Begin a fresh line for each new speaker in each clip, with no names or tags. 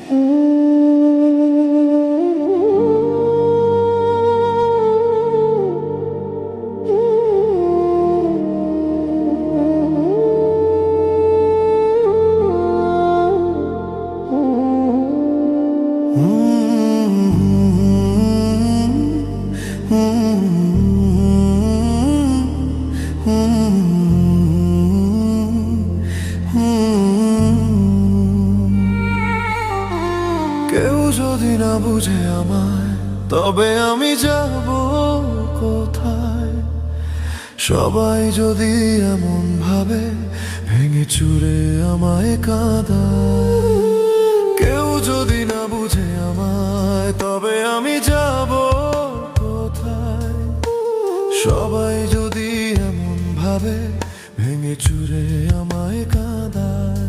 কেউ যদি না বুঝে আমায়, তবে আমি যাব কোথায়? সবাই যদি এমন ভাবে, ভেঙে চুরে আমায় কাঁদায়। কেউ যদি না বুঝে আমায়, তবে আমি যাব কোথায়? সবাই যদি এমন ভাবে, ভেঙে চুরে আমায় কাঁদায়।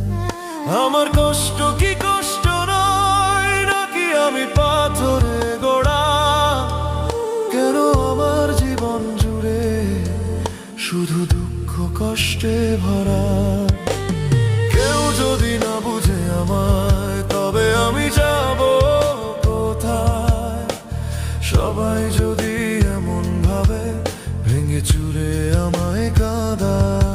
আমার কষ্ট কি কষ্ট নয় নাকি আমি পাথরে গড়া? কেন আমার জীবন জুড়ে শুধু দুঃখ কষ্টে ভরা? কেউ যদি না বুঝে আমায়, তবে আমি যাব কোথায়? সবাই যদি এমন ভাবে, ভেঙে চুরে আমায় কাঁদায়।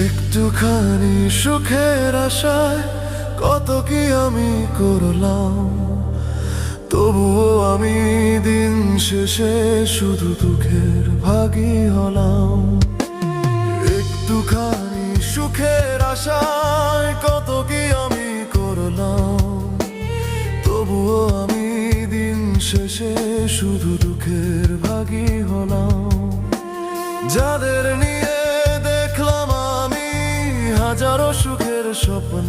একটুখানি সুখের আশায় কত কি আমি করলাম, তবুও আমি দিন শেষে শুধু দুঃখের ভাগী হলাম। একটুখানি সুখের আশায় কত কি আমি করলাম, তবুও আমি দিন শেষে শুধু দুঃখের ভাগী হলাম। যাদের নিয়ে দেখলাম আমি হাজারো সুখের স্বপ্ন,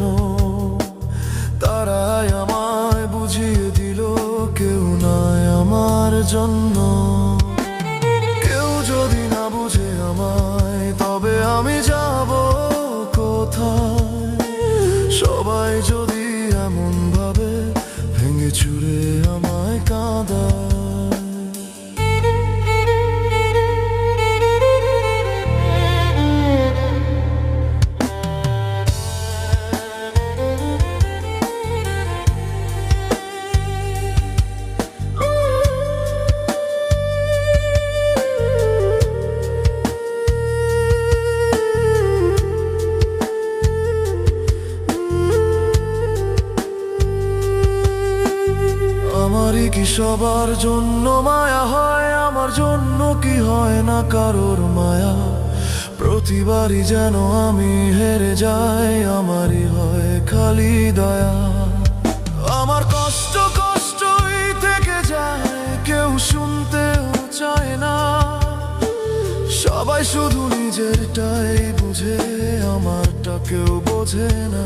তারাই আমায় বুঝিয়ে দিল কেউ নয় আমার জন্য। কেউ যদি না বুঝে আমায়, তবে আমি যাব কোথায়? সবাই যদি এমন ভাবে, ভেঙে চুরে আমায় কাঁদায়। আমারই কি সবার জন্য মায়া হয়? আমার জন্য কি হয় না কারোর মায়া? প্রতিবারই যেন আমি হেরে যাই, আমারই হয় খালি দয়া। আমার কষ্ট কষ্টই থেকে যায়, কেউ শুনতেও চায় না। সবাই শুধু নিজেরটাই বুঝে, আমারটা কেউ বোঝে না।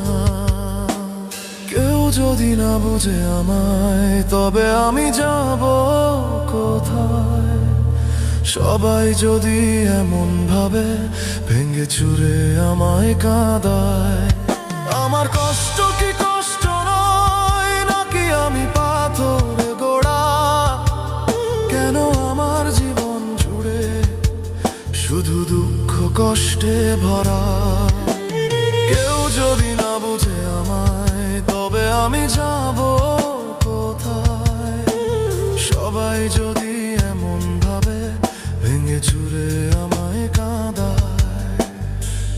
কেউ যদি না বুঝে আমায়, তবে আমি যাব কোথায়? সবাই যদি এমন ভাবে, ভেঙে চুরে আমায় কাঁদায়। আমার কষ্ট কি কষ্ট নয় নাকি আমি পাথরে গড়া? কেন আমার জীবন জুড়ে শুধু দুঃখ কষ্টে ভরা? কেউ যদি না বুঝে আমায়, তবে আমি যাব কোথায়? সবাই যদি এমন ভাবে, ভেঙে চুরে আমায় কাঁদায়।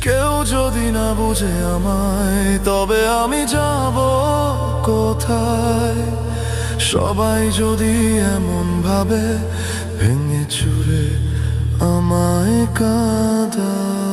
কেউ যদি না বুঝে আমায়, তবে আমি যাব কোথায়? সবাই যদি এমন ভাবে, ভেঙে চুরে আমায় কাঁদায়।